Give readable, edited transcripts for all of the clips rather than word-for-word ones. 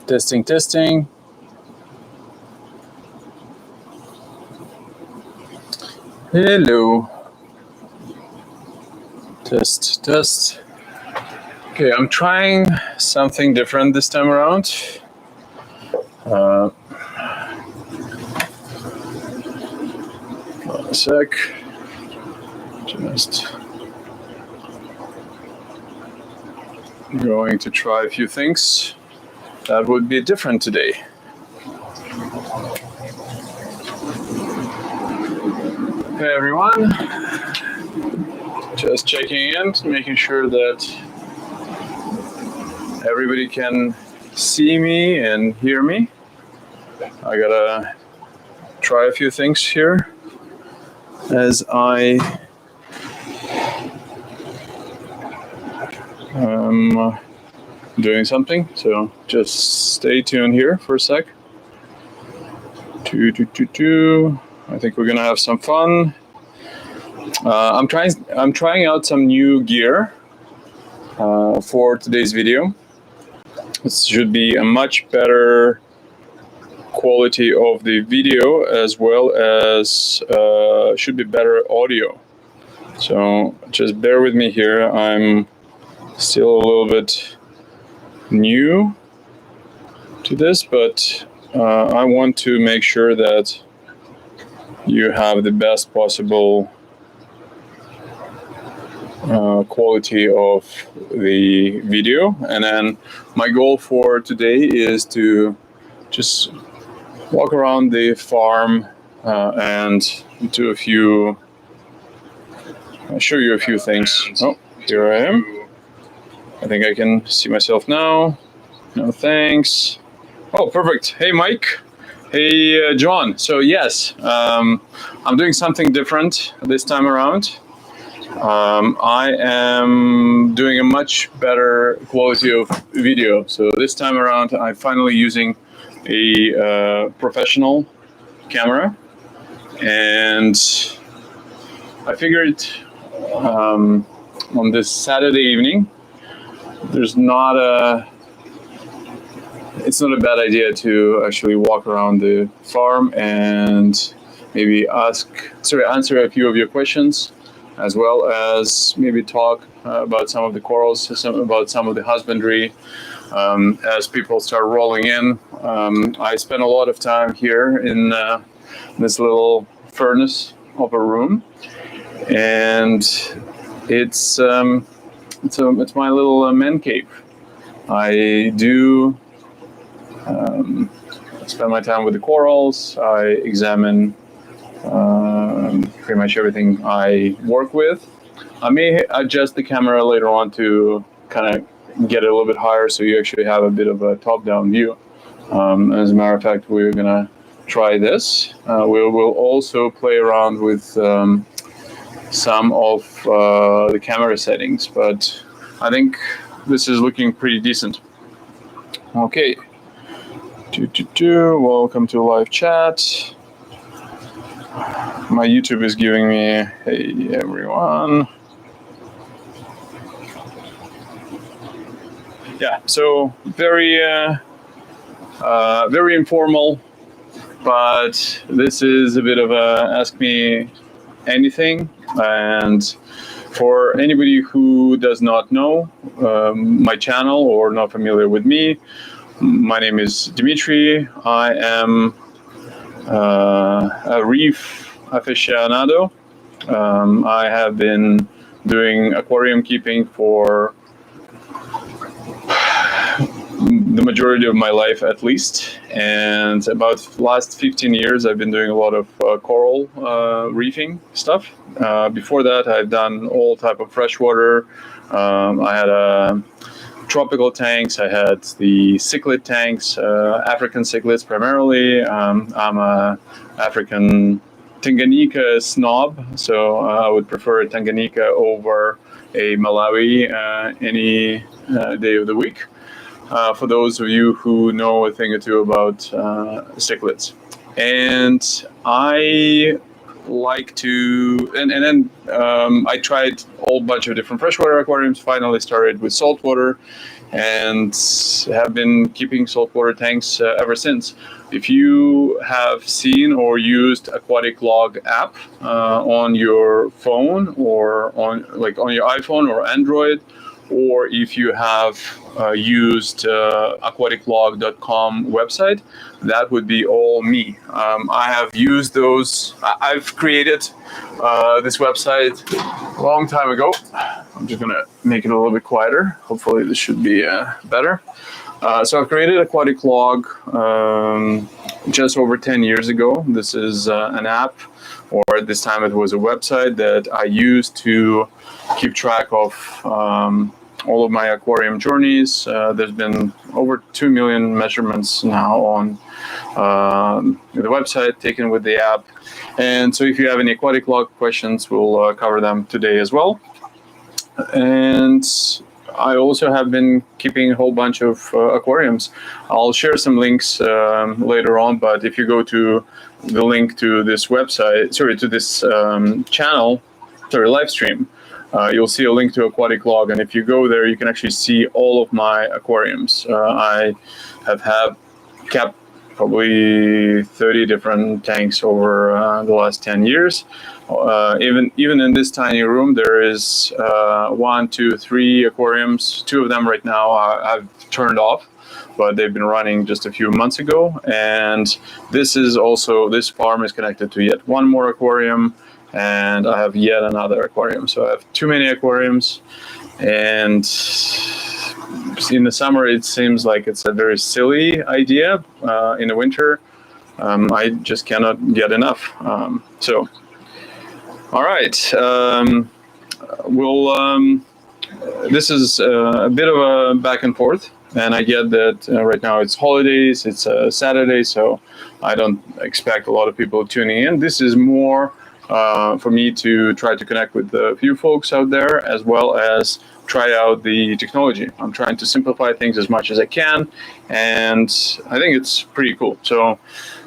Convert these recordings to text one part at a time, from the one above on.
Testing, testing. Hello. Test, test. Okay, I'm trying something different this time around. A sec. Just going to try a few things that would be different today. Hey everyone, just checking in, making sure that everybody can see me and hear me. I gotta try a few things here as I am doing something, so just stay tuned here for a sec. I think we're gonna have some fun. I'm trying out some new gear for today's video. This should be a much better quality of the video, as well as should be better audio. So just bear with me here. I'm still a little bit new to this, but I want to make sure that you have the best possible quality of the video. And then my goal for today is to just walk around the farm and do show you a few things. Oh, here I am. I think I can see myself now. No thanks. Oh, perfect. Hey, Mike. Hey, John. So yes, I'm doing something different this time around. I am doing a much better quality of video. So this time around, I'm finally using a professional camera, and I figured on this Saturday evening, it's not a bad idea to actually walk around the farm and maybe answer a few of your questions, as well as maybe talk about some of the corals, about some of the husbandry. As people start rolling in, I spend a lot of time here in this little furnace of a room, and it's my little man cave. I do spend my time with the corals. I examine pretty much everything I work with. I may adjust the camera later on to kind of get it a little bit higher, so you actually have a bit of a top-down view. As a matter of fact, we're gonna try this. We'll also play around with some of the camera settings, but I think this is looking pretty decent. Okay. Welcome to live chat. My YouTube is giving me, hey everyone. Yeah, so very informal, but this is a bit of a ask me anything. And for anybody who does not know my channel or not familiar with me, my name is Dimitri. I am a reef aficionado. I have been doing aquarium keeping for the majority of my life, at least, and about the last 15 years I've been doing a lot of coral reefing stuff. Before that, I've done all type of freshwater. I had tropical tanks. I had the cichlid tanks, African cichlids primarily. I'm a African Tanganyika snob, so I would prefer a Tanganyika over a Malawi any day of the week. for those of you who know a thing or two about cichlids. And I like to, and then I tried a whole bunch of different freshwater aquariums. Finally started with saltwater, and have been keeping saltwater tanks ever since. If you have seen or used Aquatic Log app on your phone, or on your iPhone or Android, or if you have used aquaticlog.com website, that would be all me. I have used those. I've created this website a long time ago. I'm just gonna make it a little bit quieter. Hopefully this should be better. So I've created Aquatic Log just over 10 years ago. This is an app, or at this time it was a website that I used to keep track of all of my aquarium journeys. There's been over 2 million measurements now on the website taken with the app. And so if you have any Aquatic Log questions, we'll cover them today as well. And I also have been keeping a whole bunch of aquariums. I'll share some links later on, but if you go to the link to this website, to this live stream, you'll see a link to Aquatic Log, and if you go there, you can actually see all of my aquariums. I have kept probably 30 different tanks over the last 10 years. Even in this tiny room, there is 1, 2, 3 aquariums. 2 of them right now I've turned off, but they've been running just a few months ago. And this farm is connected to yet one more aquarium, and I have yet another aquarium. So I have too many aquariums, and in the summer it seems like it's a very silly idea. In the winter, I just cannot get enough. All right, this is a bit of a back and forth, and I get that right now it's holidays, it's Saturday, so I don't expect a lot of people tuning in. This is more for me to try to connect with a few folks out there, as well as try out the technology. I'm trying to simplify things as much as I can, and I think it's pretty cool. So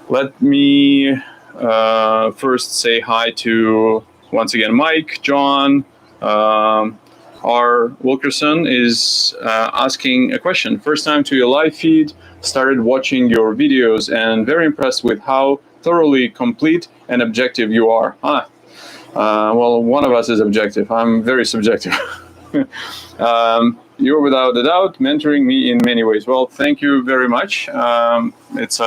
let me first say hi to, once again, Mike, John. R. Wilkerson is asking a question. First time to your live feed, started watching your videos, and very impressed with how thoroughly complete and objective you are. Well, one of us is objective. I'm very subjective. You're without a doubt mentoring me in many ways. Well, thank you very much. It's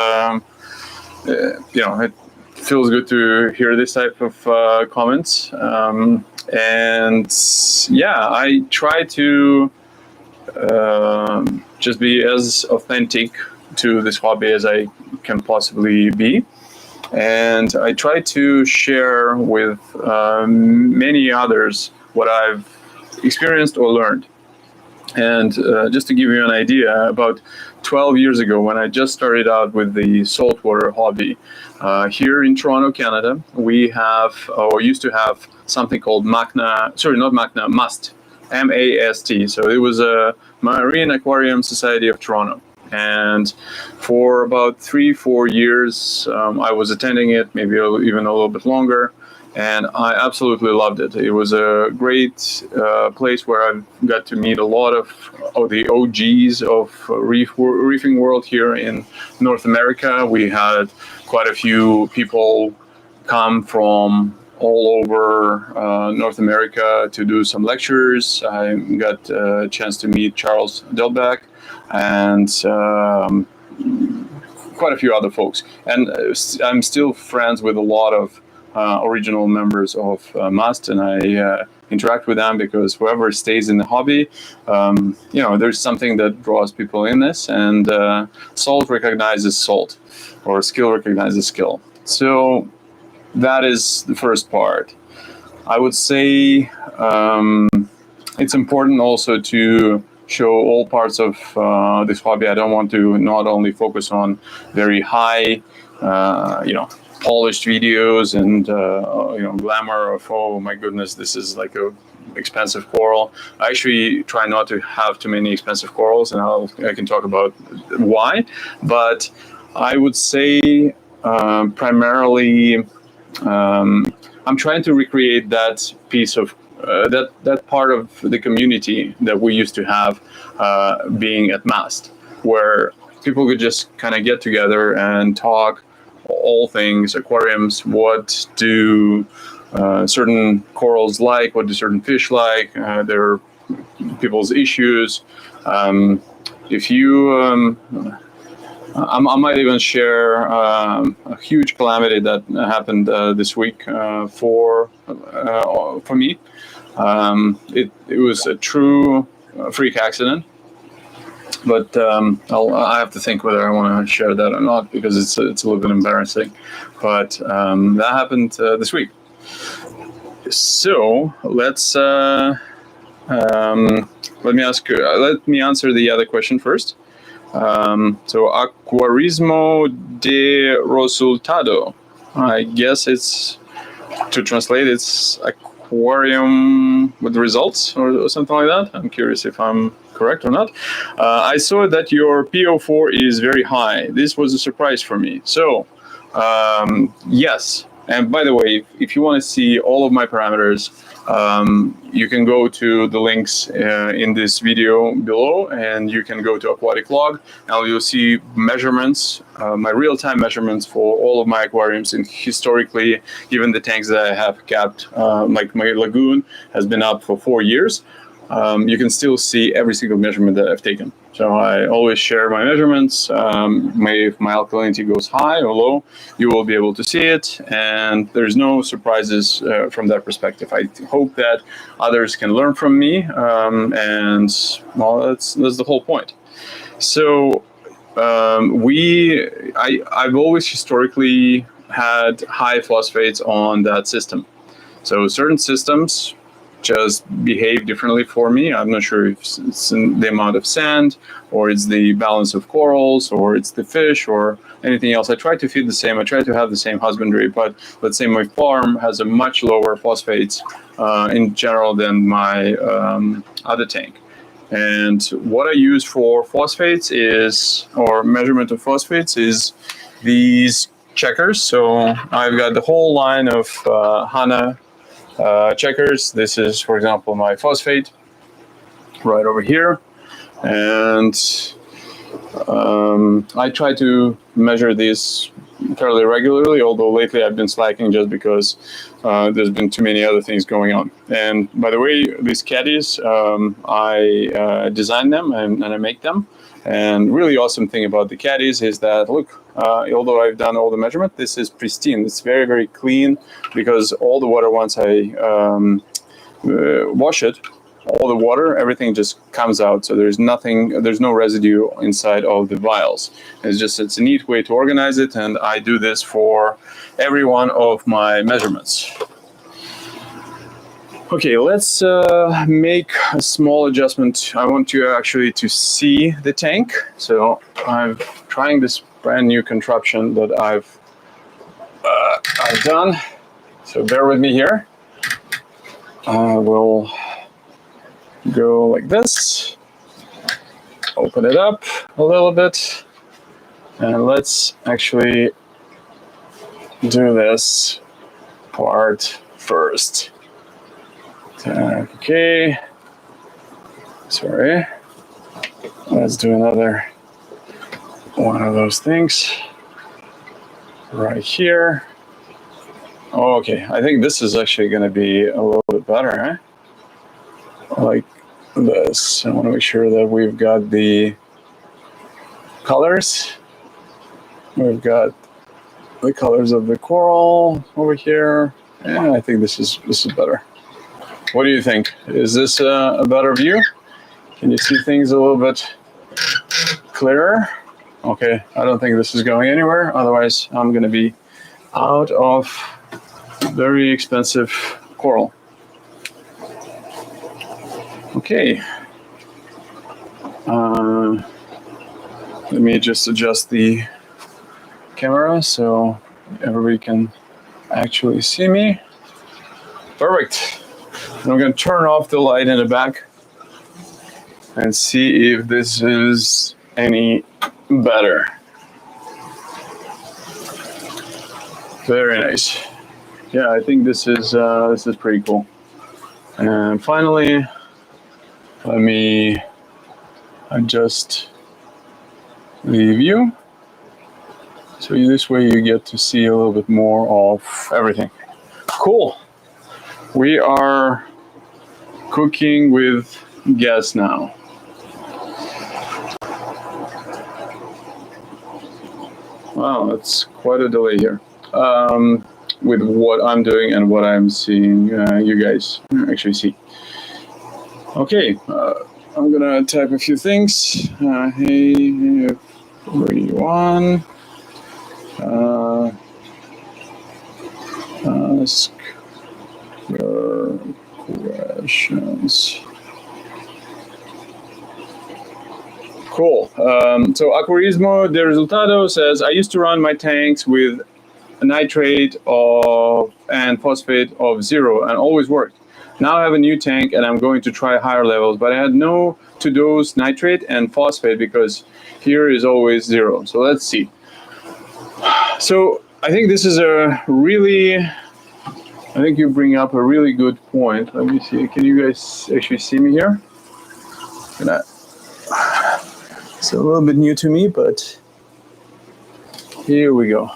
it feels good to hear this type of comments. And yeah, I try to just be as authentic to this hobby as I can possibly be. And I try to share with many others what I've experienced or learned. And just to give you an idea, about 12 years ago, when I just started out with the saltwater hobby, here in Toronto, Canada, we have, or used to have, something called MAST, M-A-S-T. So it was a Marine Aquarium Society of Toronto. And for about 3-4 years, I was attending it, maybe even a little bit longer, and I absolutely loved it. It was a great place where I got to meet a lot of the OGs of reefing world here in North America. We had quite a few people come from all over North America to do some lectures. I got a chance to meet Charles Delbecq and quite a few other folks. And I'm still friends with a lot of original members of MAST, and I interact with them because whoever stays in the hobby, there's something that draws people in this, and salt recognizes salt, or skill recognizes skill. So that is the first part. I would say it's important also to show all parts of this hobby. I don't want to not only focus on very high, polished videos and glamour of, oh my goodness, this is like a expensive coral. I actually try not to have too many expensive corals, and I can talk about why. But I would say primarily I'm trying to recreate that piece of that part of the community that we used to have being at MAST, where people could just kind of get together and talk all things aquariums. What do certain corals like? What do certain fish like? Their people's issues. If you I might even share a huge calamity that happened this week for me. It was a true freak accident, but I have to think whether I want to share that or not, because it's a little bit embarrassing. But that happened this week. So let's let me answer the other question first. So Aquarismo de Resultado. I guess it's, to translate, it's aquarium with results or something like that. I'm curious if I'm correct or not. I saw that your PO4 is very high. This was a surprise for me. So yes. And by the way, if you want to see all of my parameters, you can go to the links in this video below, and you can go to Aquatic Log. Now you'll see measurements, my real-time measurements for all of my aquariums, and historically, even the tanks that I have kept, like my lagoon has been up for 4 years. You can still see every single measurement that I've taken. So I always share my measurements. If my alkalinity goes high or low, you will be able to see it, and there's no surprises from that perspective. I hope that others can learn from me, and well, that's the whole point. So I've always historically had high phosphates on that system. So certain systems just behave differently for me. I'm not sure if it's the amount of sand, or it's the balance of corals, or it's the fish, or anything else. I try to feed the same. I try to have the same husbandry, but let's say my farm has a much lower phosphates in general than my other tank. And what I use for phosphates is, or measurement of phosphates, is these checkers. So I've got the whole line of HANA checkers. This is, for example, my phosphate right over here, and I try to measure these fairly regularly, although lately I've been slacking just because there's been too many other things going on. And by the way, these caddies, I design them and I make them. And really awesome thing about the caddies is that, look, although I've done all the measurement, this is pristine. It's very, very clean, because all the water, once I wash it, all the water, everything just comes out. So there's nothing, there's no residue inside of the vials. It's a neat way to organize it. And I do this for every one of my measurements. Okay, let's make a small adjustment. I want you actually to see the tank. So I'm trying this brand new contraption that I've done. So bear with me here. I will go like this, open it up a little bit, and let's actually do this part first. Okay, sorry, let's do another one of those things right here. Okay, I think this is actually going to be a little bit better, huh? Like this. I want to make sure that we've got the colors. We've got the colors of the coral over here, and I think this is better. What do you think? Is this a better view? Can you see things a little bit clearer? Okay, I don't think this is going anywhere. Otherwise, I'm going to be out of very expensive coral. Okay. Let me just adjust the camera so everybody can actually see me. Perfect. I'm going to turn off the light in the back and see if this is any better. Very nice. Yeah, I think this is pretty cool. And finally, let me adjust the view. So this way you get to see a little bit more of everything. Cool. We are cooking with gas now. Wow, that's quite a delay here. With what I'm doing and what I'm seeing you guys actually see. Okay, I'm gonna type a few things. Hey, everyone. Ask your questions. Cool. So Aquarismo de Resultado says, I used to run my tanks with a nitrate of and phosphate of 0 and always worked. Now I have a new tank and I'm going to try higher levels, but I had no to dose nitrate and phosphate because here is always 0. So let's see. So I think this is a really, I think you bring up a really good point. Let me see. Can you guys actually see me here? It's a little bit new to me, but here we go.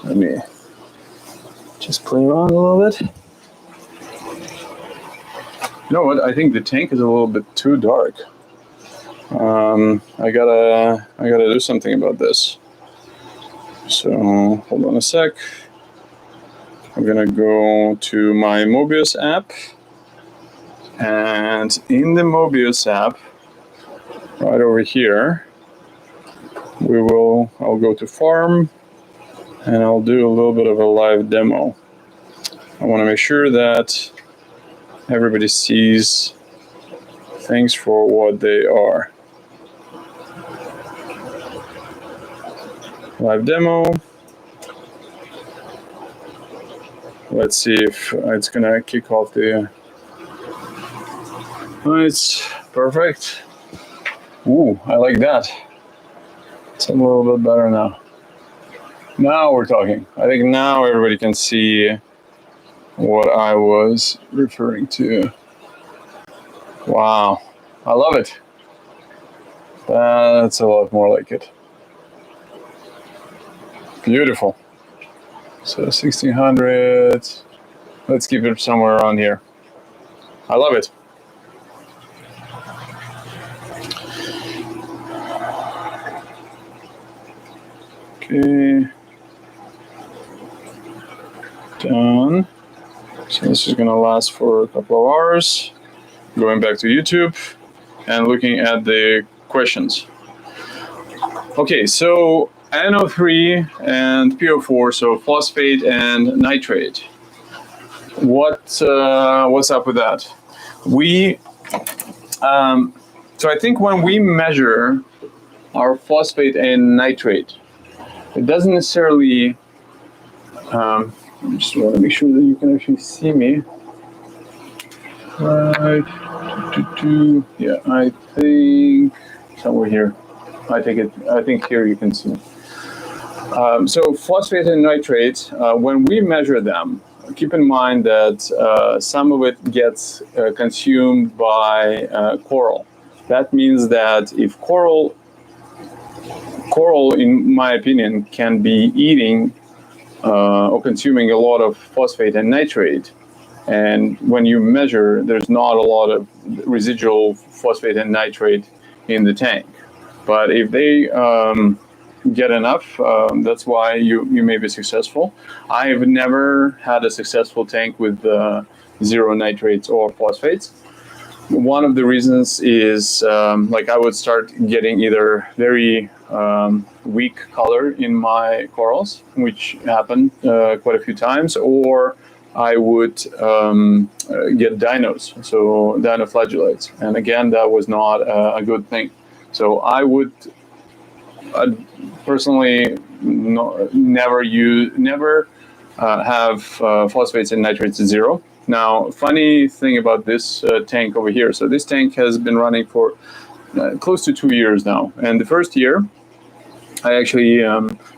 Let me just play around a little bit. You know what? I think the tank is a little bit too dark. I gotta do something about this. So hold on a sec. I'm gonna go to my Mobius app, and in the Mobius app, right over here, I'll go to farm, and I'll do a little bit of a live demo. I want to make sure that everybody sees things for what they are. Live demo. Let's see if it's gonna kick off the. It's perfect. Ooh, I like that. It's a little bit better now. Now we're talking. I think now everybody can see what I was referring to. Wow, I love it. That's a lot more like it. Beautiful. So 1600. Let's keep it somewhere around here. I love it. Okay. Done. So this is going to last for a couple of hours. Going back to YouTube and looking at the questions. Okay, so NO3 and PO4, so phosphate and nitrate. What's up with that? So I think when we measure our phosphate and nitrate, it doesn't necessarily. I just want to make sure that you can actually see me. Right. Yeah, I think somewhere here. I think here you can see me. So phosphate and nitrate, when we measure them, keep in mind that some of it gets consumed by coral. That means that if coral, in my opinion, can be eating or consuming a lot of phosphate and nitrate, and when you measure, there's not a lot of residual phosphate and nitrate in the tank. But if they get enough, that's why you may be successful. I've never had a successful tank with 0 nitrates or phosphates. One of the reasons is like I would start getting either very weak color in my corals, which happened quite a few times, or I would get dinos, so dinoflagellates. And again, that was not a good thing. So I'd personally never have phosphates and nitrates at 0. Now, funny thing about this tank over here. So this tank has been running for close to 2 years now. And the first year, I actually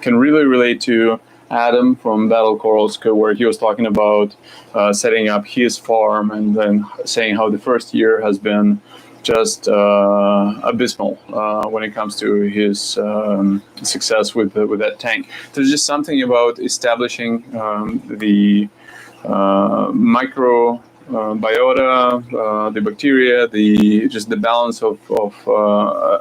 can really relate to Adam from Battle Corals, where he was talking about setting up his farm and then saying how the first year has been just abysmal when it comes to his success with that tank. There's just something about establishing the microbiota, the bacteria, the balance of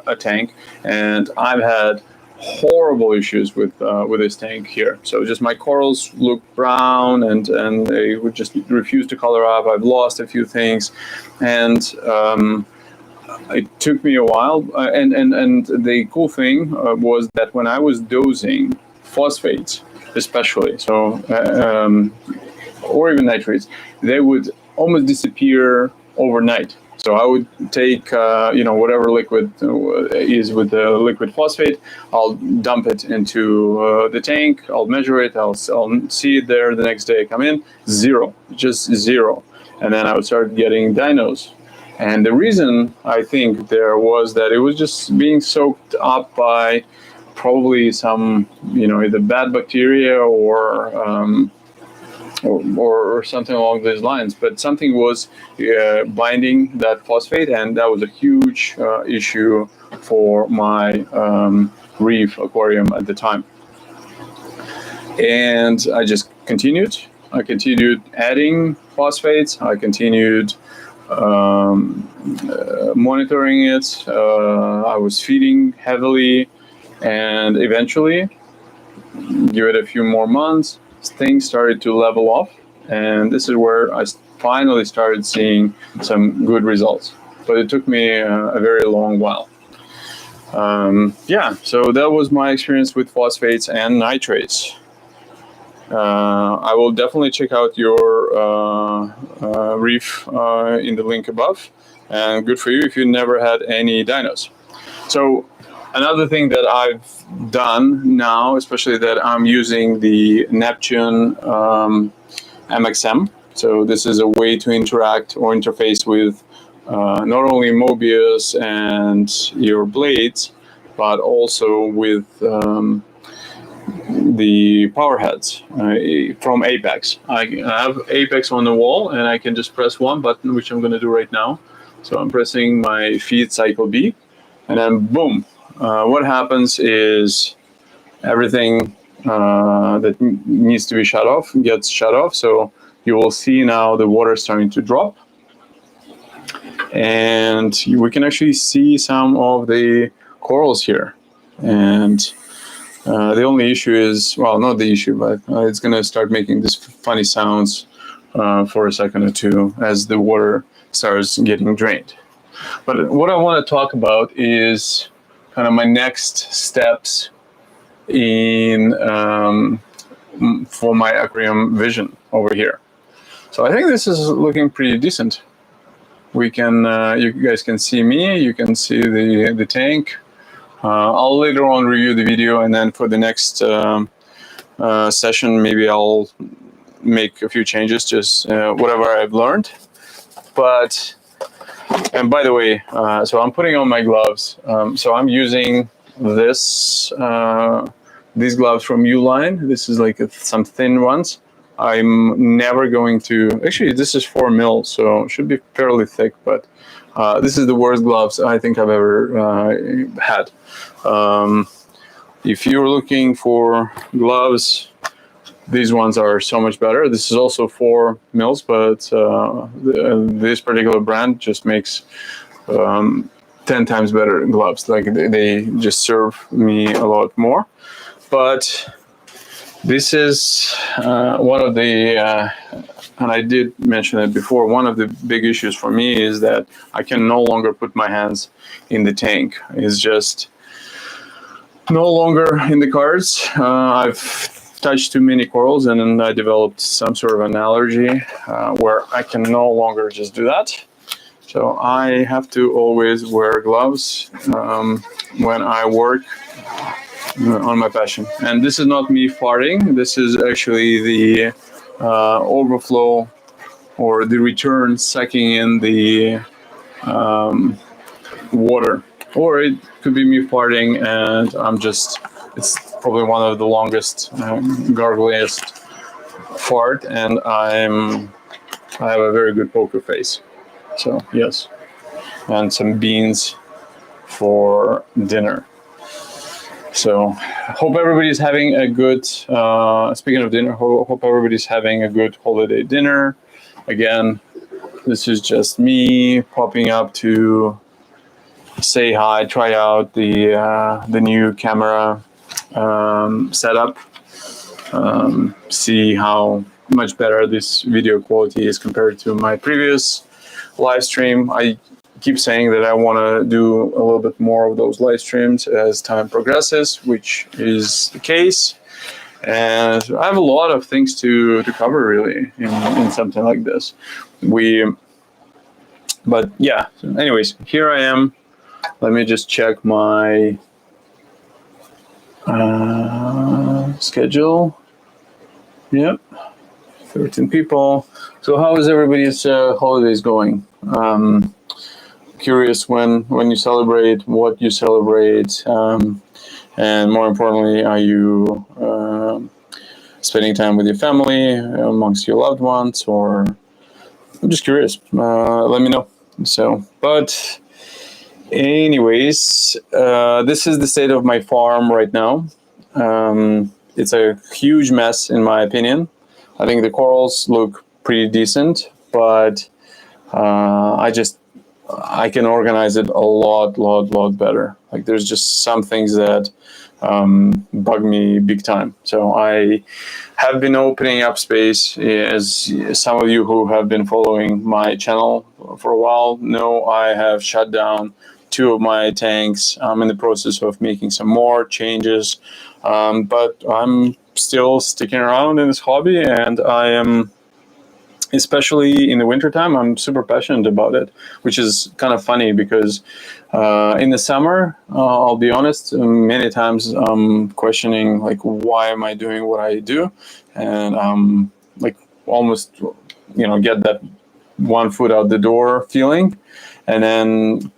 a tank, and I've had horrible issues with this tank here. So just my corals look brown and they would just refuse to color up. I've lost a few things, and it took me a while. And the cool thing was that when I was dosing phosphates, especially, so or even nitrates, they would almost disappear overnight. So I would take, whatever liquid is with the liquid phosphate, I'll dump it into the tank, I'll measure it, I'll see it there the next day I come in, 0, just 0. And then I would start getting dinos. And the reason I think there was that it was just being soaked up by probably some, either bad bacteria or something along those lines, but something was binding that phosphate, and that was a huge issue for my reef aquarium at the time. And I just continued. I continued adding phosphates. I continued monitoring it. I was feeding heavily, and eventually, give it a few more months, things started to level off, and this is where I finally started seeing some good results. But it took me a very long while. So that was my experience with phosphates and nitrates. I will definitely check out your reef in the link above, and good for you if you never had any dinos. So another thing that I've done now, especially that I'm using the Neptune MXM. So this is a way to interact or interface with not only Mobius and your blades, but also with the power heads from Apex. I have Apex on the wall, and I can just press one button, which I'm going to do right now. So I'm pressing my feed cycle B, and then boom. What happens is everything that needs to be shut off gets shut off. So you will see now the water starting to drop. And we can actually see some of the corals here. And the only issue is, well, not the issue, but it's going to start making these funny sounds for a second or two as the water starts getting drained. But what I want to talk about is kind of my next steps in for my aquarium vision over here. So I think this is looking pretty decent. We can, you guys can see me, you can see the tank. I'll later on review the video, and then for the next session, maybe I'll make a few changes, just whatever I've learned. But, and by the way, so I'm putting on my gloves. So I'm using this, these gloves from Uline. This is like some thin ones. I'm never going to, actually this is 4 mil, so it should be fairly thick, but this is the worst gloves I think I've ever had. If you're looking for gloves, these ones are so much better. This is also 4 mils, but this particular brand just makes 10 times better gloves. Like they just serve me a lot more. But this is one of the, and I did mention it before, one of the big issues for me is that I can no longer put my hands in the tank. It's just no longer in the cards. I've touched too many corals, and then I developed some sort of an allergy where I can no longer just do that. So I have to always wear gloves when I work on my passion. And this is not me farting. This is actually the overflow or the return sucking in the water. Or it could be me farting and it's probably one of the longest, gargliest fart, and I have a very good poker face. So yes, and some beans for dinner. So hope everybody's having a good, speaking of dinner, hope everybody's having a good holiday dinner. Again, this is just me popping up to say hi, try out the new camera setup, see how much better this video quality is compared to my previous live stream. I keep saying that I want to do a little bit more of those live streams as time progresses, which is the case. And I have a lot of things to cover really in something like this. But yeah, so anyways, here I am. Let me just check my schedule. Yep, 13 people. So how is everybody's holidays going? Curious when you celebrate, what you celebrate, and more importantly, are you spending time with your family, amongst your loved ones, or I'm just curious. Let me know. So, but anyways, this is the state of my farm right now. It's a huge mess in my opinion. I think the corals look pretty decent, but I can organize it a lot better. Like there's just some things that bug me big time. So I have been opening up space. As some of you who have been following my channel for a while know, I have shut down 2 of my tanks. I'm in the process of making some more changes, but I'm still sticking around in this hobby, and I am, especially in the wintertime, I'm super passionate about it, which is kind of funny because in the summer, I'll be honest, many times I'm questioning, like, why am I doing what I do? And like almost, get that one foot out the door feeling. And then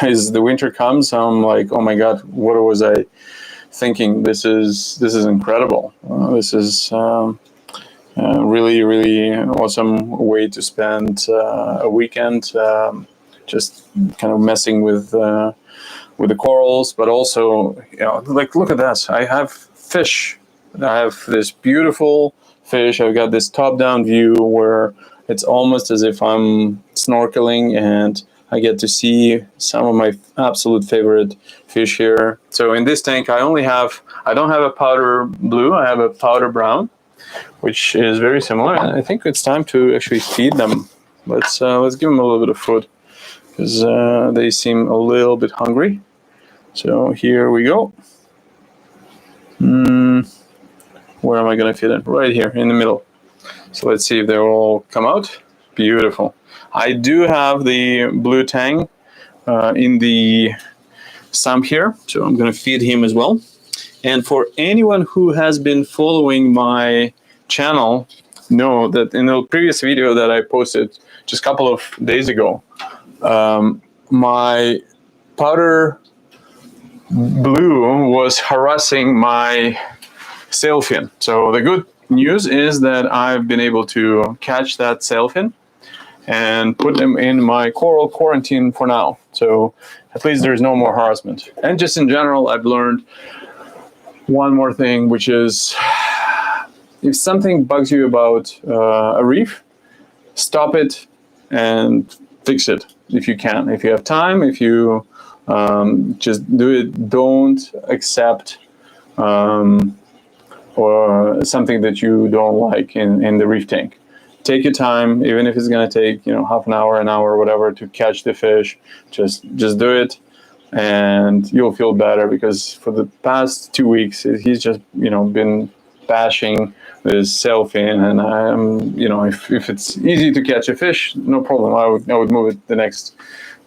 as the winter comes, I'm like, oh my God, what was I thinking? This is incredible. This is really awesome way to spend a weekend, just kind of messing with the corals, but also, like, look at this. I have fish. I have this beautiful fish. I've got this top-down view where it's almost as if I'm snorkeling, and I get to see some of my absolute favorite fish here. So in this tank, I don't have a powder blue. I have a powder brown, which is very similar. And I think it's time to actually feed them. Let's give them a little bit of food because they seem a little bit hungry. So here we go. Where am I going to feed them? Right here in the middle. So let's see if they all come out. Beautiful. I do have the blue tang in the sump here, so I'm going to feed him as well. And for anyone who has been following my channel, know that in the previous video that I posted just a couple of days ago, my powder blue was harassing my sailfin. So the good news is that I've been able to catch that sailfin and put them in my coral quarantine for now. So at least there's no more harassment. And just in general, I've learned one more thing, which is if something bugs you about a reef, stop it and fix it if you can. If you have time, if you just do it, don't accept or something that you don't like in the reef tank. Take your time, even if it's going to take half an hour, whatever, to catch the fish. Just do it, and you'll feel better, because for the past 2 weeks he's just been bashing this sailfin, and I'm if it's easy to catch a fish, no problem. I would move it the next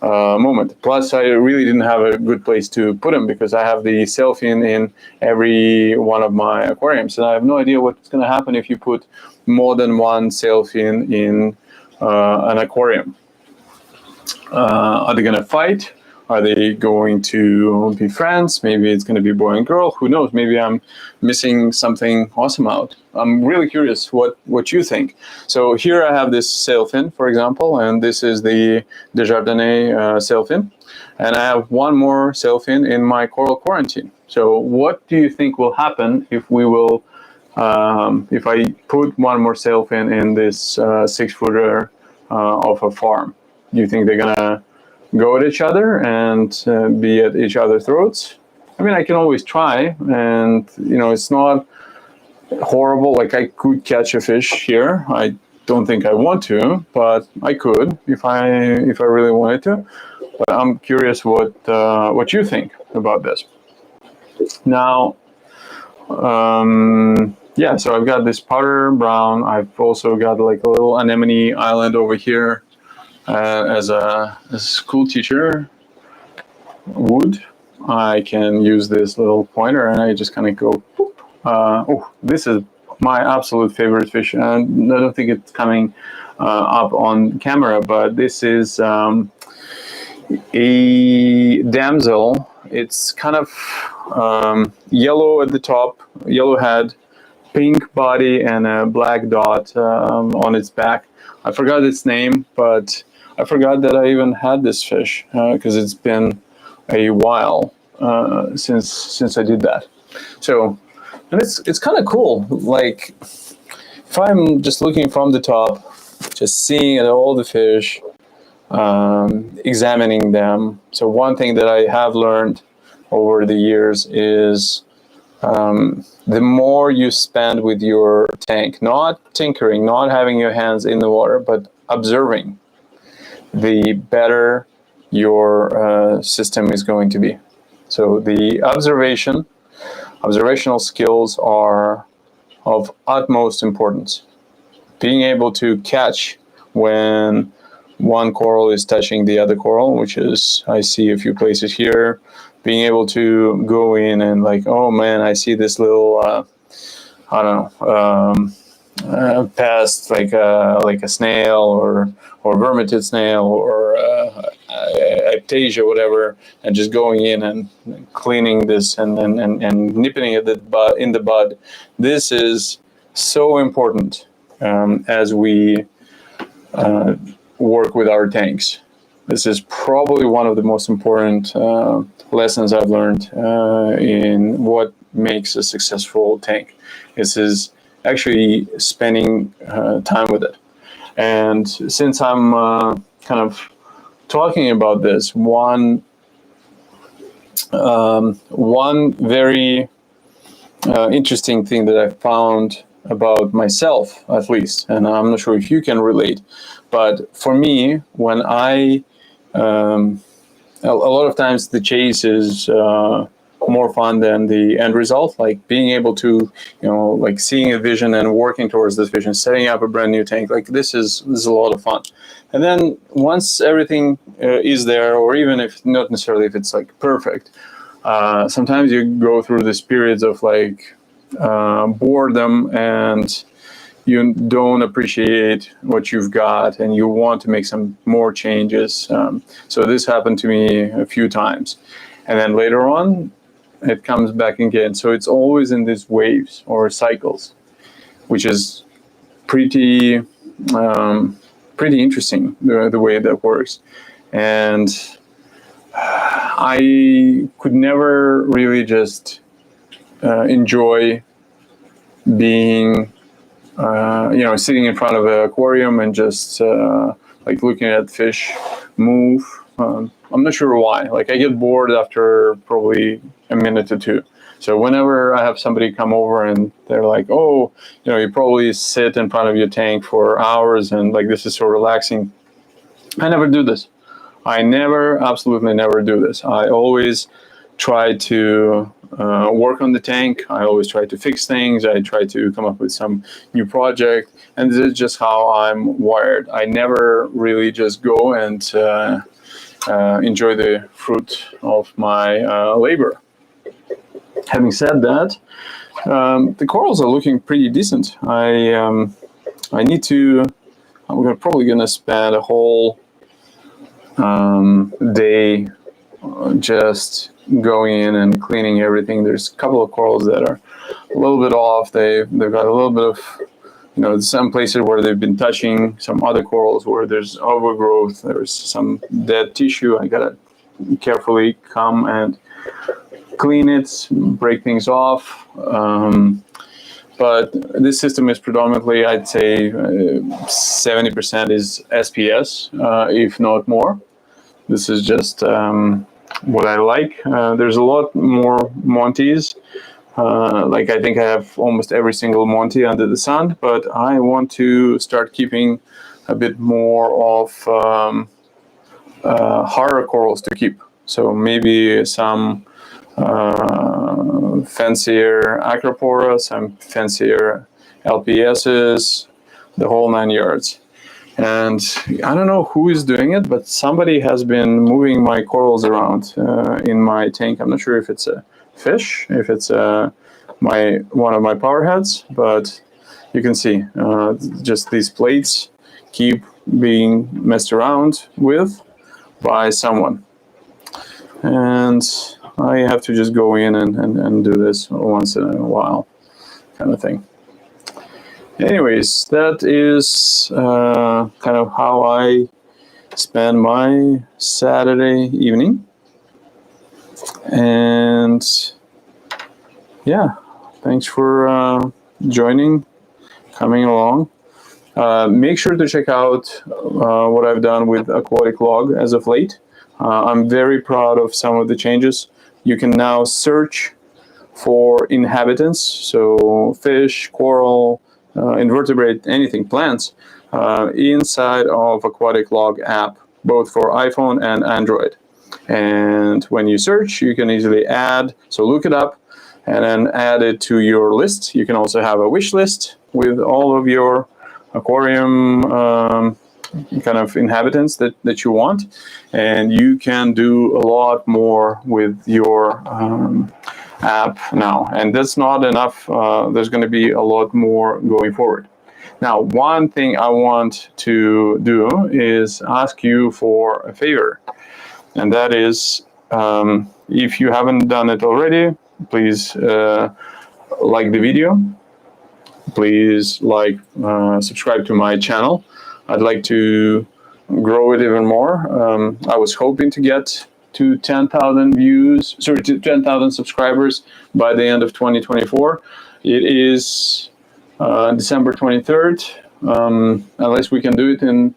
moment. Plus, I really didn't have a good place to put them because I have the sailfin in every one of my aquariums, and I have no idea what's going to happen if you put more than one sailfin in an aquarium. Are they going to fight? Are they going to be friends? Maybe it's going to be boy and girl. Who knows? Maybe I'm missing something awesome out. I'm really curious what you think. So here I have this sailfin, for example, and this is the Desjardins sailfin. And I have one more sailfin in my coral quarantine. So what do you think will happen if we will, if I put one more sailfin in this 6-footer of a farm? Do you think they're going to go at each other and be at each other's throats? I mean, I can always try, and it's not horrible. Like, I could catch a fish here. I don't think I want to, but I could if I really wanted to. But I'm curious what you think about this. Now, yeah. So I've got this powder brown. I've also got like a little anemone island over here. As a school teacher would, I can use this little pointer and I just kind of go, oh, this is my absolute favorite fish. And I don't think it's coming up on camera, but this is a damsel. It's kind of yellow at the top, yellow head, pink body, and a black dot on its back. I forgot its name, but I forgot that I even had this fish because it's been a while since I did that. So, and it's kind of cool. Like, if I'm just looking from the top, just seeing at all the fish, examining them. So one thing that I have learned over the years is the more you spend with your tank, not tinkering, not having your hands in the water, but observing, the better your system is going to be. So the observational skills are of utmost importance. Being able to catch when one coral is touching the other coral, which is, I see a few places here. Being able to go in and like, oh man, I see this little, I don't know, pest like a snail or vermitid snail or Aptasia, whatever, and just going in and cleaning this and nipping it in the bud. This is so important as we work with our tanks. This is probably one of the most important lessons I've learned in what makes a successful tank. This is actually spending time with it. And since I'm kind of talking about this, one very interesting thing that I found about myself, at least, and I'm not sure if you can relate, but for me, when I a lot of times the chase is more fun than the end result, like being able to, like seeing a vision and working towards this vision, setting up a brand new tank. Like this is a lot of fun. And then once everything is there, or even if not necessarily if it's like perfect, sometimes you go through these periods of like boredom and you don't appreciate what you've got and you want to make some more changes. So this happened to me a few times. And then later on, it comes back again. So it's always in these waves or cycles, which is pretty interesting, the way that works. And I could never really just enjoy being sitting in front of an aquarium and just like looking at fish move. I'm not sure why. Like I get bored after probably a minute or two. So whenever I have somebody come over and they're like, oh, you probably sit in front of your tank for hours and like this is so relaxing. I never do this. Absolutely never do this. I always try to work on the tank. I always try to fix things. I try to come up with some new project. And this is just how I'm wired. I never really just go and enjoy the fruit of my labor. Having said that, the corals are looking pretty decent. I need to. I'm probably gonna spend a whole day just going in and cleaning everything. There's a couple of corals that are a little bit off. They've got a little bit of, some places where they've been touching some other corals where there's overgrowth. There's some dead tissue. I gotta carefully come and clean it, break things off. But this system is predominantly, I'd say, 70% is SPS, if not more. This is just what I like. There's a lot more Monties. I think I have almost every single Monty under the sun, but I want to start keeping a bit more of harder corals to keep. So maybe some fancier Acropora, some fancier LPSs, the whole 9 yards. And I don't know who is doing it, but somebody has been moving my corals around in my tank. I'm not sure if it's a fish, if it's one of my power heads, but you can see just these plates keep being messed around with by someone. And I have to just go in and do this once in a while, kind of thing. Anyways, that is kind of how I spend my Saturday evening. And yeah, thanks for joining, coming along. Make sure to check out what I've done with Aquatic Log as of late. I'm very proud of some of the changes. You can now search for inhabitants, so fish, coral, invertebrate, anything, plants, inside of Aquatic Log app, both for iPhone and Android. And when you search, you can easily add, so look it up and then add it to your list. You can also have a wish list with all of your aquarium kind of inhabitants that you want, and you can do a lot more with your app now. And that's not enough. There's going to be a lot more going forward. Now, one thing I want to do is ask you for a favor, and that is, if you haven't done it already, please like the video. Please subscribe to my channel. I'd like to grow it even more. I was hoping to get to 10,000 to 10,000 subscribers by the end of 2024. It is December 23rd. Unless we can do it in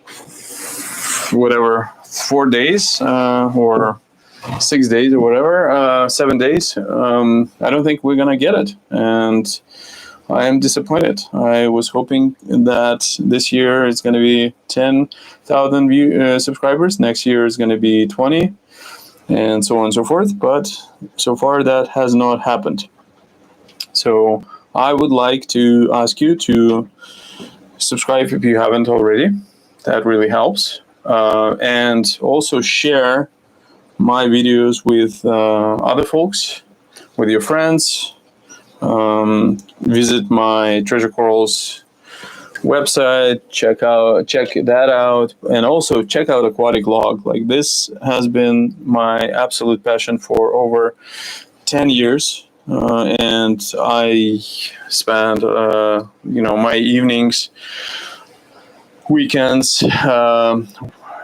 4 days or 6 days or whatever, 7 days. I don't think we're gonna get it, and I am disappointed. I was hoping that this year it's going to be 10,000 subscribers. Next year is going to be 20, and so on and so forth. But so far that has not happened. So I would like to ask you to subscribe if you haven't already. That really helps. And also share my videos with other folks, with your friends. Visit my Treasure Corals website, check that out, and also check out Aquatic Log. Like, this has been my absolute passion for over 10 years, and I spend my evenings, weekends,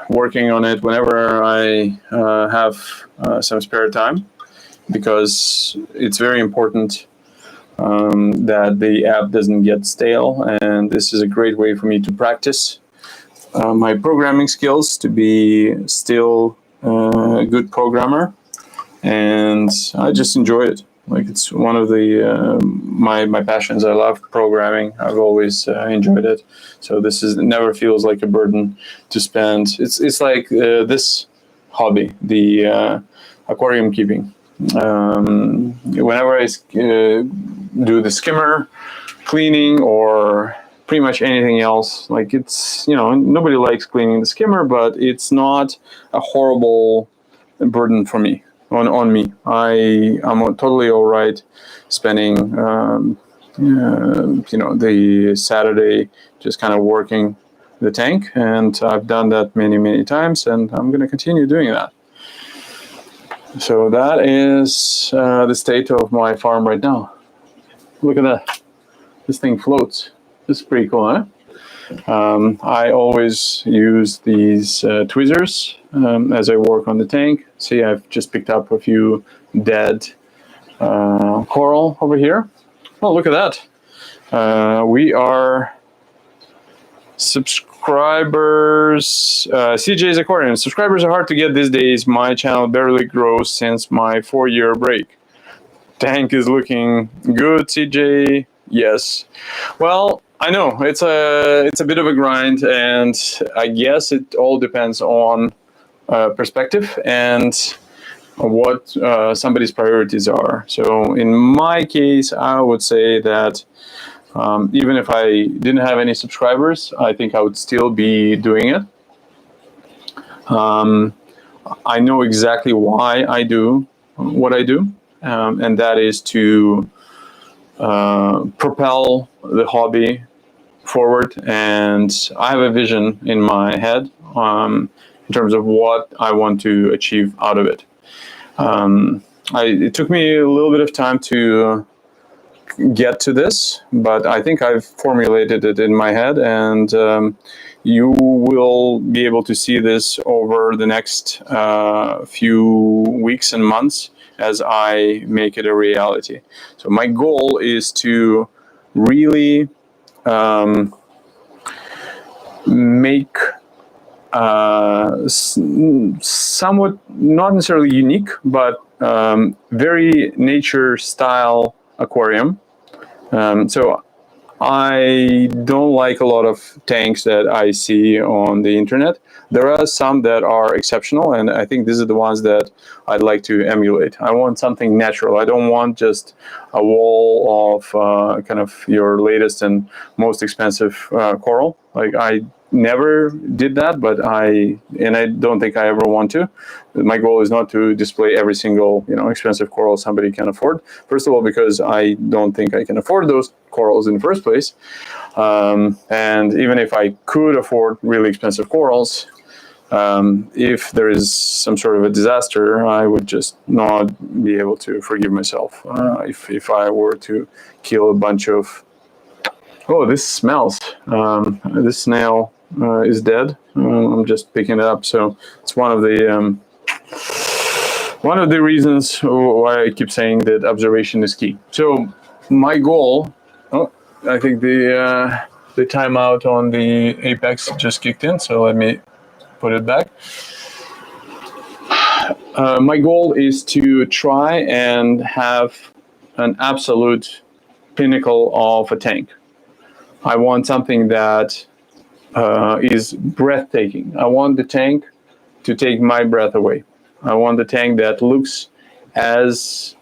working on it whenever I have some spare time, because it's very important that the app doesn't get stale, and this is a great way for me to practice my programming skills, to be still a good programmer, and I just enjoy it. Like, it's one of the my passions. I love programming. I've always enjoyed it. So it never feels like a burden to spend. It's like this hobby, the aquarium keeping. Whenever I do the skimmer cleaning or pretty much anything else. Like it's, nobody likes cleaning the skimmer, but it's not a horrible burden for me, on me. I'm totally all right spending, the Saturday just kind of working the tank, and I've done that many times, and I'm going to continue doing that. So that is the state of my farm right now. Look at that. This thing floats. This is pretty cool, huh? I always use these tweezers as I work on the tank. See, I've just picked up a few dead coral over here. Oh, look at that. We are subscribers. CJ's Aquarium. Subscribers are hard to get these days. My channel barely grows since my 4-year break. Tank is looking good, CJ. Yes. Well, I know it's a bit of a grind, and I guess it all depends on perspective and what somebody's priorities are. So in my case, I would say that even if I didn't have any subscribers, I think I would still be doing it. I know exactly why I do what I do, and that is to propel the hobby forward. And I have a vision in my head in terms of what I want to achieve out of it. It took me a little bit of time to get to this, but I think I've formulated it in my head, and you will be able to see this over the next few weeks and months as I make it a reality. So my goal is to really make somewhat, not necessarily unique, but very nature style aquarium. So I don't like a lot of tanks that I see on the internet. There are some that are exceptional, and I think these are the ones that I'd like to emulate. I want something natural. I don't want just a wall of kind of your latest and most expensive coral. Like, I never did that, but I don't think I ever want to. My goal is not to display every single expensive coral somebody can afford. First of all, because I don't think I can afford those corals in the first place, and even if I could afford really expensive corals, if there is some sort of a disaster, I would just not be able to forgive myself if I were to kill a bunch of. Oh, this smells. This snail is dead. I'm just picking it up, so it's one of the reasons why I keep saying that observation is key. So my goal. Oh, I think the timeout on the Apex just kicked in, so let me put it back. My goal is to try and have an absolute pinnacle of a tank. I want something that is breathtaking. I want the tank to take my breath away. I want the tank that looks as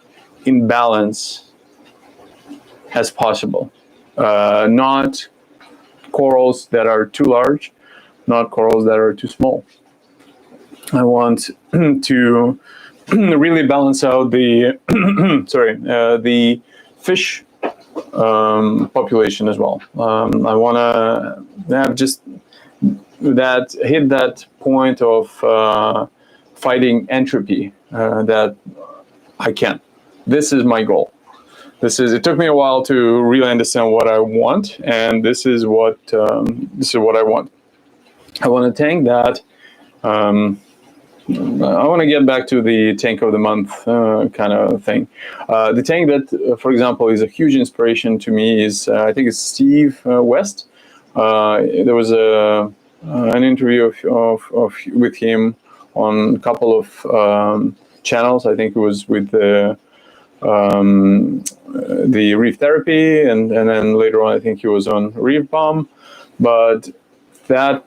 in balance as possible. Not corals that are too large, not corals that are too small. I want to really balance out the the fish population as well. I want to have just hit that point of fighting entropy that I can. This is my goal. It took me a while to really understand what I want, and this is what I want. I want a tank that I want to get back to the tank of the month kind of thing. The tank that, for example, is a huge inspiration to me is I think it's Steve West. There was an interview with him on a couple of channels. I think it was with the Reef Therapy, and then later on I think he was on Reef Bomb. But that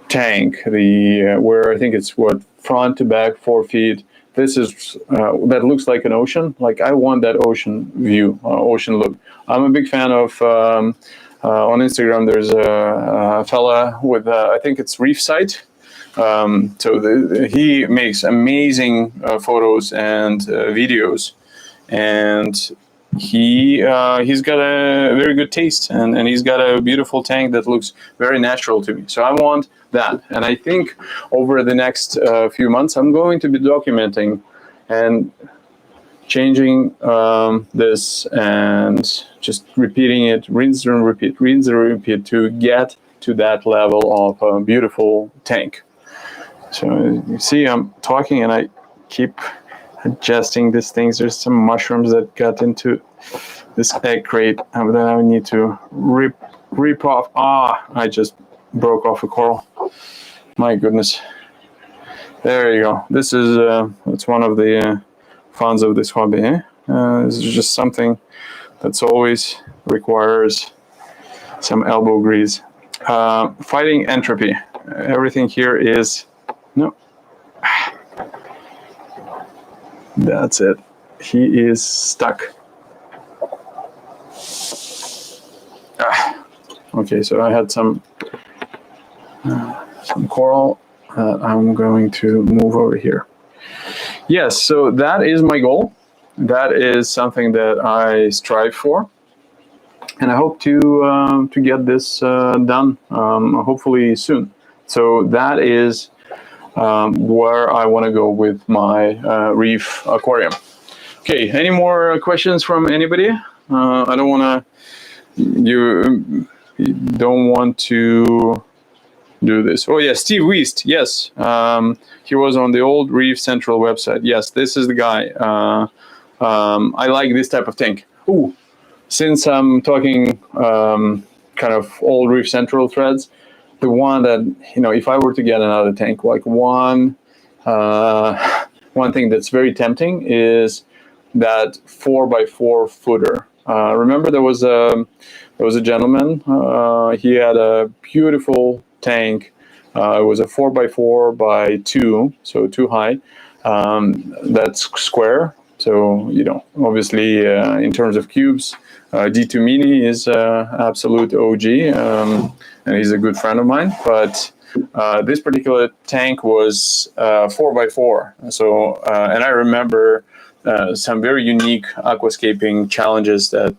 tank, where I think it's front to back 4 feet. This is that looks like an ocean. Like, I want that ocean view, ocean look. I'm a big fan of On Instagram, there's a fella with, I think it's Reef Site. He makes amazing photos and videos, and he's got a very good taste, and he's got a beautiful tank that looks very natural to me. So I want that, and I think over the next few months, I'm going to be documenting and changing this and just repeating it, rinse and repeat to get to that level of a beautiful tank. So you see, I'm talking and I keep adjusting these things. There's some mushrooms that got into this egg crate, and then I need to rip off. I just broke off a coral. My goodness. There you go. This is it's one of the fans of this hobby. This is just something that's always requires some elbow grease. Fighting entropy. Everything here is no. That's it. He is stuck. Okay, so I had some coral. I'm going to move over here. Yes, so that is my goal. That is something that I strive for, and I hope to get this done hopefully soon. So that is where I want to go with my reef aquarium. Okay, any more questions from anybody? I don't want to. You don't want to do this. Oh yeah, Steve Weist. Yes, he was on the old Reef Central website. Yes, this is the guy. I like this type of tank. Ooh, since I'm talking kind of old Reef Central threads, the one that, if I were to get another tank, like one thing that's very tempting is that 4x4 footer. Remember there was a gentleman. He had a beautiful tank. It was a 4x4 by 2, so 2 high. That's square. So obviously in terms of cubes, D2 Mini is absolute OG, and he's a good friend of mine. But this particular tank was 4x4. So and I remember some very unique aquascaping challenges that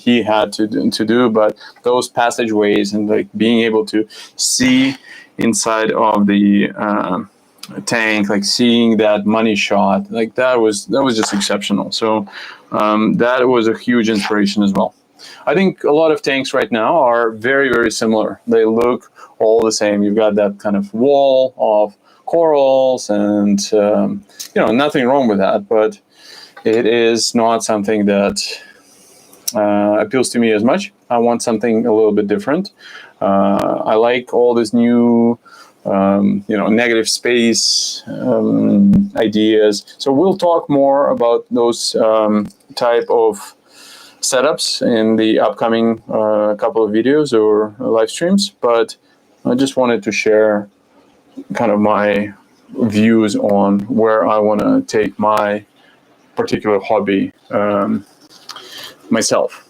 he had to do, but those passageways and like being able to see inside of the tank, like seeing that money shot, like that was just exceptional. So that was a huge inspiration as well. I think a lot of tanks right now are very, very similar. They look all the same. You've got that kind of wall of corals, and nothing wrong with that, but it is not something that appeals to me as much. I want something a little bit different. I like all this new negative space ideas. So we'll talk more about those type of setups in the upcoming couple of videos or live streams. But I just wanted to share kind of my views on where I want to take my particular hobby myself.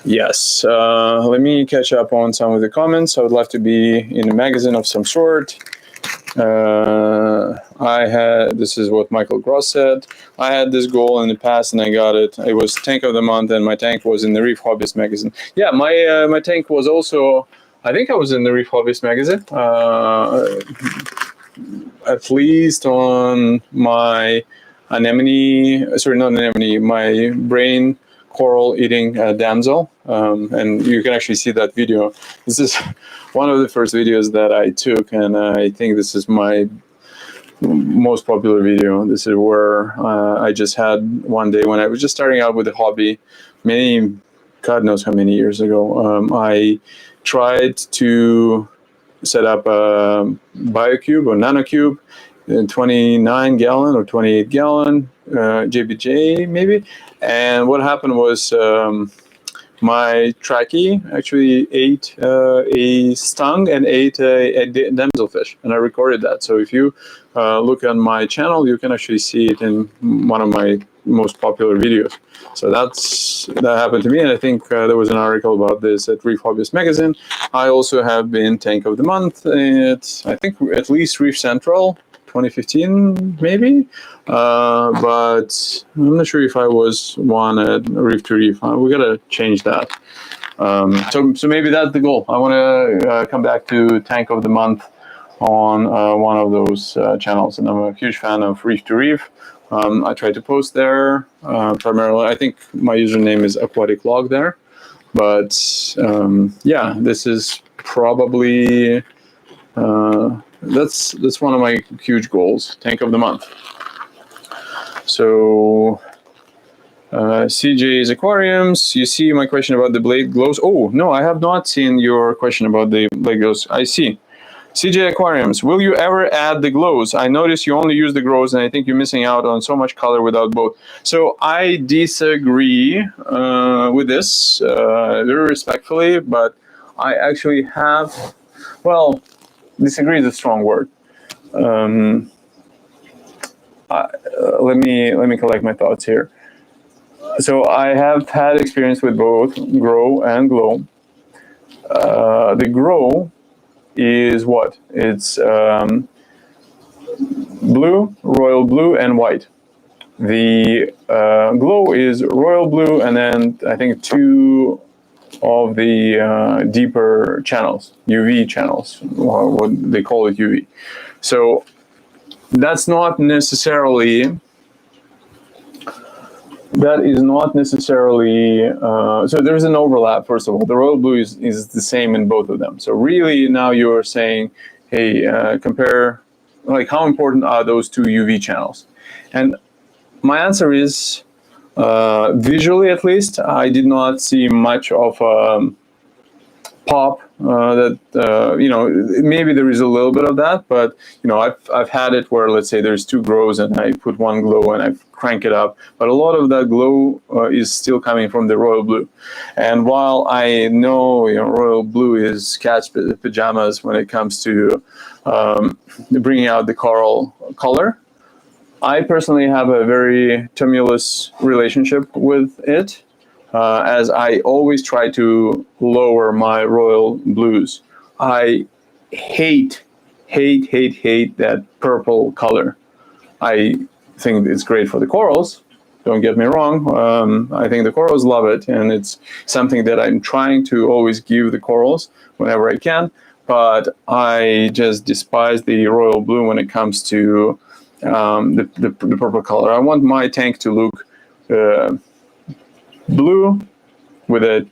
Yes, let me catch up on some of the comments. I would love to be in a magazine of some sort. This is what Michael Gross said. I had this goal in the past and I got it. It was Tank of the Month, and my tank was in the Reef Hobbyist magazine. Yeah, my tank was also, I think I was in the Reef Hobbyist magazine. At least on my my brain coral eating damsel, and you can actually see that video. This is one of the first videos that I took, and I think this is my most popular video. This is where I just had one day when I was just starting out with the hobby, God knows how many years ago. I tried to set up a BioCube or NanoCube, 29 gallon or 28 gallon JBJ maybe, and what happened was my trachea actually ate a stung and ate a damselfish, and I recorded that. So if you look on my channel, you can actually see it in one of my most popular videos. So that happened to me, and I think there was an article about this at Reef Hobbyist magazine. I also have been Tank of the Month. It's, I think, at least Reef Central 2015, maybe. But I'm not sure if I was one at Reef to Reef. We gotta change that. So maybe that's the goal. I want to come back to Tank of the Month on one of those channels, and I'm a huge fan of Reef to Reef. I try to post there primarily. I think my username is Aquatic Log there, but yeah, this is probably that's one of my huge goals. Tank of the Month. So. CJ's Aquariums, you see my question about the blade glows. Oh, no, I have not seen your question about the blade glows. I see. CJ Aquariums, will you ever add the glows? I notice you only use the glows, and I think you're missing out on so much color without both. So I disagree with this very respectfully, but I actually have, well, disagree is a strong word. Let me collect my thoughts here. So I have had experience with both grow and glow. The grow is what? It's blue, royal blue, and white. The glow is royal blue, and then I think 2 of the deeper channels, UV channels, or what they call it, UV. So that's not necessarily. That is not necessarily, so there's an overlap, first of all. The royal blue is the same in both of them. So really now you're saying, hey, compare, like how important are those 2 UV channels? And my answer is, visually at least, I did not see much of a pop that, you know, maybe there is a little bit of that, but, you know, I've had it where, let's say there's 2 grows and I put 1 glow and I crank it up, but a lot of that glow is still coming from the royal blue. And while I know, you know, royal blue is cat's pajamas when it comes to bringing out the coral color, I personally have a very tumultuous relationship with it. As I always try to lower my royal blues. I hate that purple color. I think it's great for the corals, don't get me wrong. I think the corals love it, and it's something that I'm trying to always give the corals whenever I can, but I just despise the royal blue when it comes to the purple color. I want my tank to look blue with a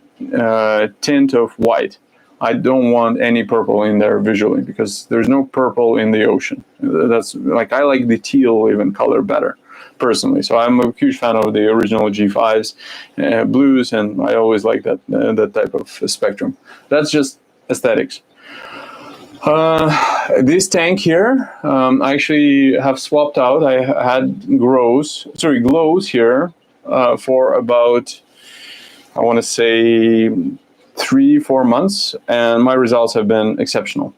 tint of white. I don't want any purple in there visually because there's no purple in the ocean. That's like, I like the teal even color better personally. So I'm a huge fan of the original G5s, blues, and I always like that type of spectrum. That's just aesthetics. This tank here, I actually have swapped out. I had glows here for about, I want to say 3-4 months, and my results have been exceptional.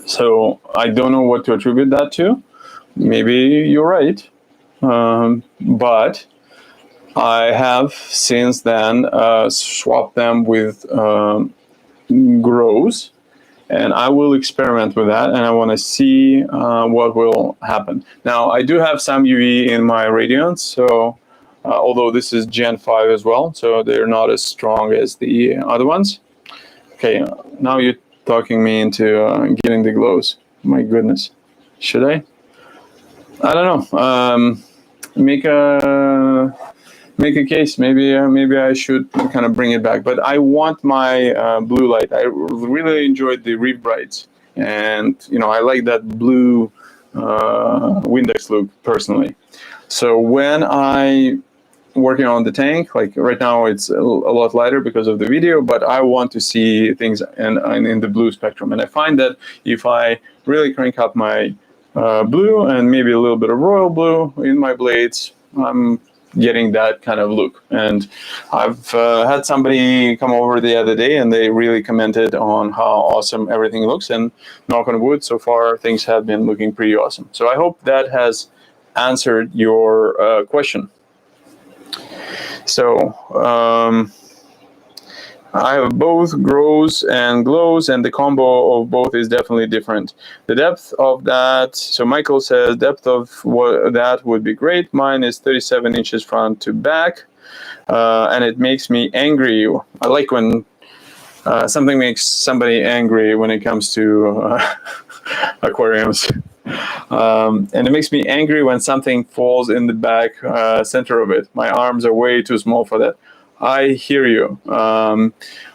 So I don't know what to attribute that to. Maybe you're right, but I have since then swapped them with grows, and I will experiment with that, and I want to see what will happen. Now, I do have some UV in my radiance, so although this is Gen 5 as well, so they're not as strong as the other ones. Okay, now you're talking me into getting the glows. My goodness. Should I? I don't know. Make a case. Maybe I should kind of bring it back. But I want my blue light. I really enjoyed the Reef Brights, and you know, I like that blue Windex look personally. So when I working on the tank, like right now it's a lot lighter because of the video, but I want to see things in the blue spectrum. And I find that if I really crank up my blue and maybe a little bit of royal blue in my blades, I'm getting that kind of look. And I've had somebody come over the other day and they really commented on how awesome everything looks, and knock on wood, so far things have been looking pretty awesome. So I hope that has answered your question. So I have both grows and glows, and the combo of both is definitely different. The depth of that, so Michael says depth of that would be great. Mine is 37 inches front to back, and it makes me angry. I like when something makes somebody angry when it comes to aquariums. And it makes me angry when something falls in the back center of it. My arms are way too small for that. I hear you. I'm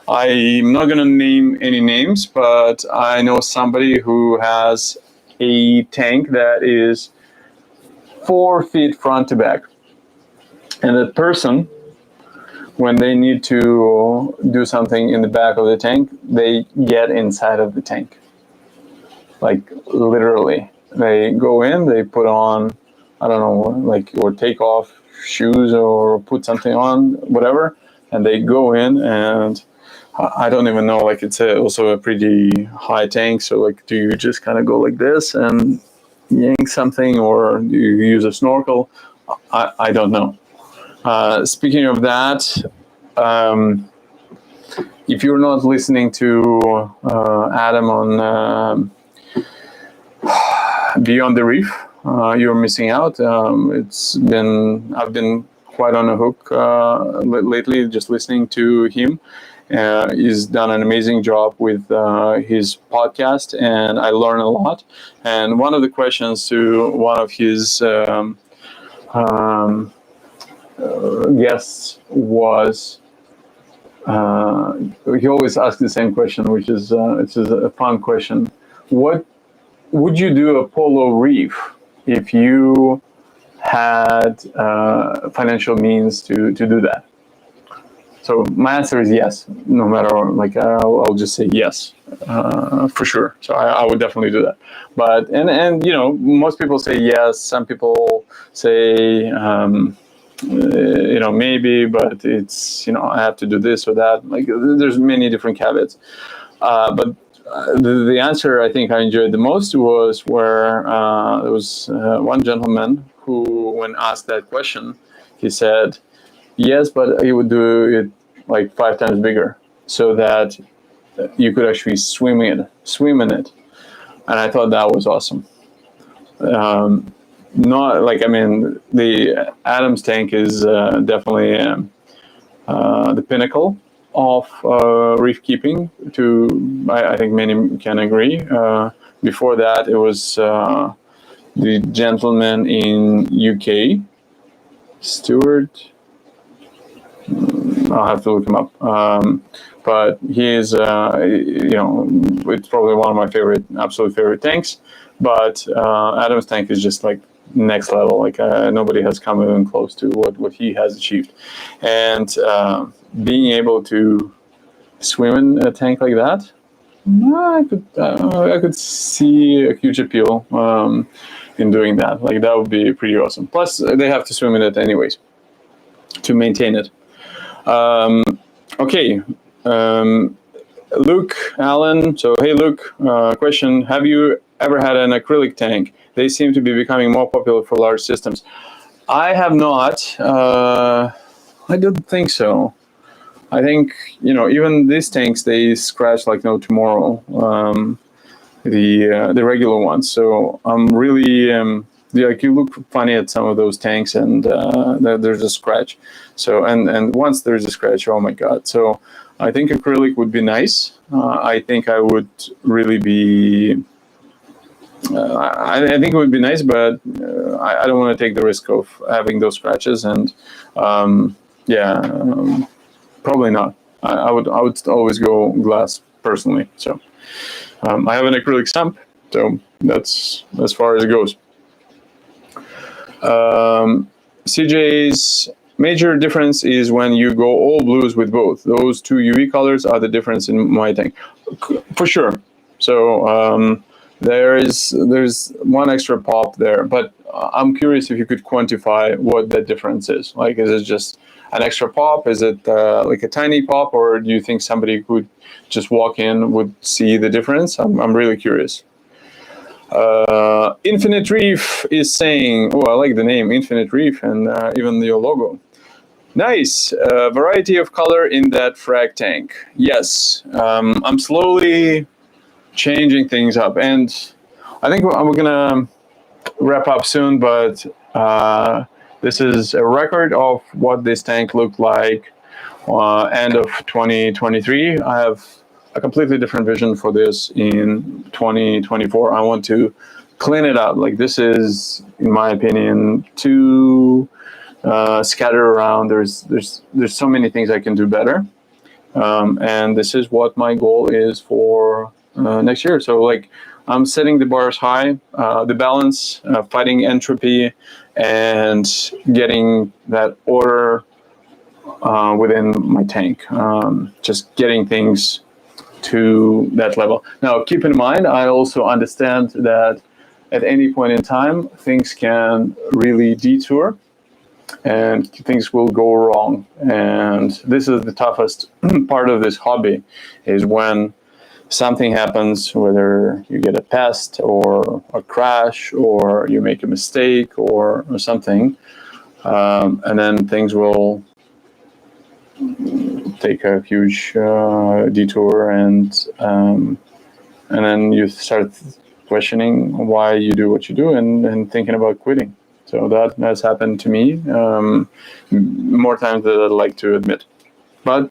not going to name any names, but I know somebody who has a tank that is 4 feet front to back. And that person, when they need to do something in the back of the tank, they get inside of the tank. Like literally. They go in, they put on, I don't know, like, or take off shoes or put something on, whatever, and they go in, and I don't even know, like, it's also a pretty high tank, so like, do you just kind of go like this and yank something, or do you use a snorkel? I don't know. Speaking of that, if you're not listening to Adam on Beyond the Reef, you're missing out. I've been quite on a hook lately, just listening to him. He's done an amazing job with his podcast, and I learn a lot. And one of the questions to one of his guests was, he always asks the same question, which is it's a fun question. What would you do a polo reef if you had financial means to do that? So my answer is yes. No matter, like, I'll just say yes for sure. So I would definitely do that. But and you know, most people say yes. Some people say you know, maybe, but it's, you know, I have to do this or that. Like, there's many different caveats. But the answer I think I enjoyed the most was where there was one gentleman who, when asked that question, he said yes, but he would do it like 5 times bigger so that you could actually swim in it. And I thought that was awesome. Not like, I mean, the Adams tank is definitely the pinnacle of reef keeping. I think many can agree. Before that, it was the gentleman in UK, Stuart. I'll have to look him up. But he is, you know, it's probably one of my absolute favorite tanks. But Adam's tank is just like next level. Like, nobody has come even close to what he has achieved. And being able to swim in a tank like that, I could see a huge appeal in doing that. Like, that would be pretty awesome. Plus, they have to swim in it anyways to maintain it. Okay. Luke Allen. So, hey, Luke, question. Have you ever had an acrylic tank? They seem to be becoming more popular for large systems. I have not. I don't think so. I think, you know, even these tanks, they scratch like no tomorrow, the regular ones. So I'm really, like, you look funny at some of those tanks, and there's a scratch. So, and once there's a scratch, oh my God. So I think acrylic would be nice. I think I would really be, I think it would be nice, but I don't want to take the risk of having those scratches. And probably not. I would always go glass personally. So I have an acrylic stump, so that's as far as it goes. CJ's major difference is when you go all blues with both. Those two UV colors are the difference in my tank, for sure. So there's one extra pop there, but I'm curious if you could quantify what that difference is. Like, is it just an extra pop? Is it like a tiny pop, or do you think somebody who would just walk in would see the difference? I'm really curious. Infinite Reef is saying, oh, I like the name Infinite Reef and even your logo. Nice. Variety of color in that frag tank. Yes. I'm slowly changing things up. And I think we're going to wrap up soon, but this is a record of what this tank looked like end of 2023. I have a completely different vision for this in 2024. I want to clean it up. Like, this is, in my opinion, too scattered around. There's so many things I can do better, and this is what my goal is for next year. So, like, I'm setting the bars high, the balance, fighting entropy, and getting that order within my tank. Just getting things to that level. Now, keep in mind, I also understand that at any point in time, things can really detour and things will go wrong. And this is the toughest part of this hobby, is when something happens, whether you get a pest or a crash or you make a mistake or something, and then things will take a huge detour, and then you start questioning why you do what you do and thinking about quitting. So that has happened to me more times than I'd like to admit. But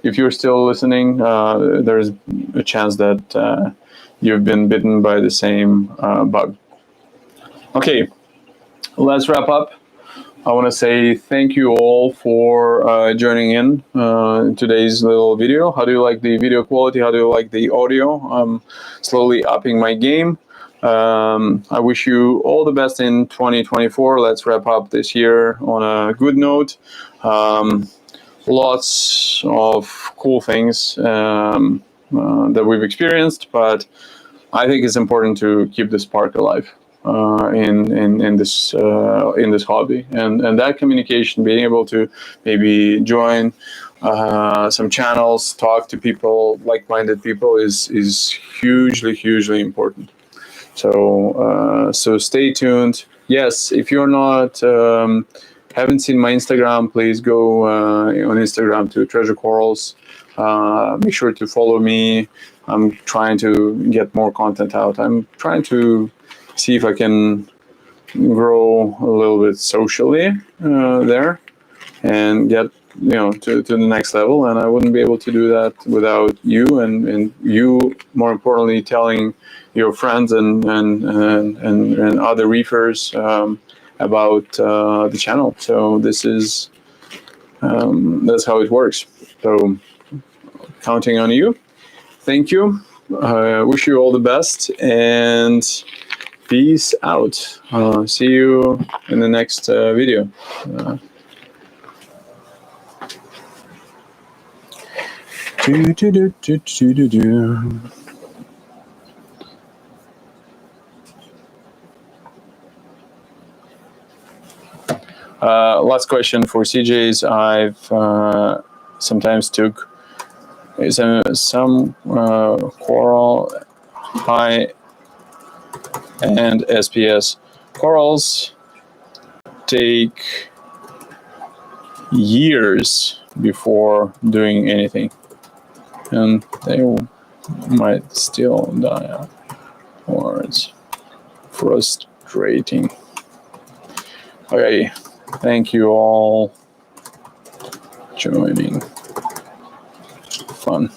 if you're still listening, there's a chance that you've been bitten by the same bug. Okay, let's wrap up. I want to say thank you all for joining in today's little video. How do you like the video quality? How do you like the audio? I'm slowly upping my game. I wish you all the best in 2024. Let's wrap up this year on a good note. Lots of cool things that we've experienced, but I think it's important to keep the spark alive in this hobby, and that communication, being able to maybe join some channels, talk to people, like-minded people, is hugely important. So stay tuned. Yes, if you're not haven't seen my Instagram, please go on Instagram to Treasure Corals. Make sure to follow me. I'm trying to get more content out. I'm trying to see if I can grow a little bit socially there and get to the next level. And I wouldn't be able to do that without you, and you, more importantly, telling your friends and other reefers about the channel. So this is that's how it works. So counting on you. Thank you. Wish you all the best, and peace out. See you in the next video. Last question for CJs. I've sometimes took some coral high and SPS corals take years before doing anything, and they might still die, or it's frustrating. Okay, thank you all joining. Fun.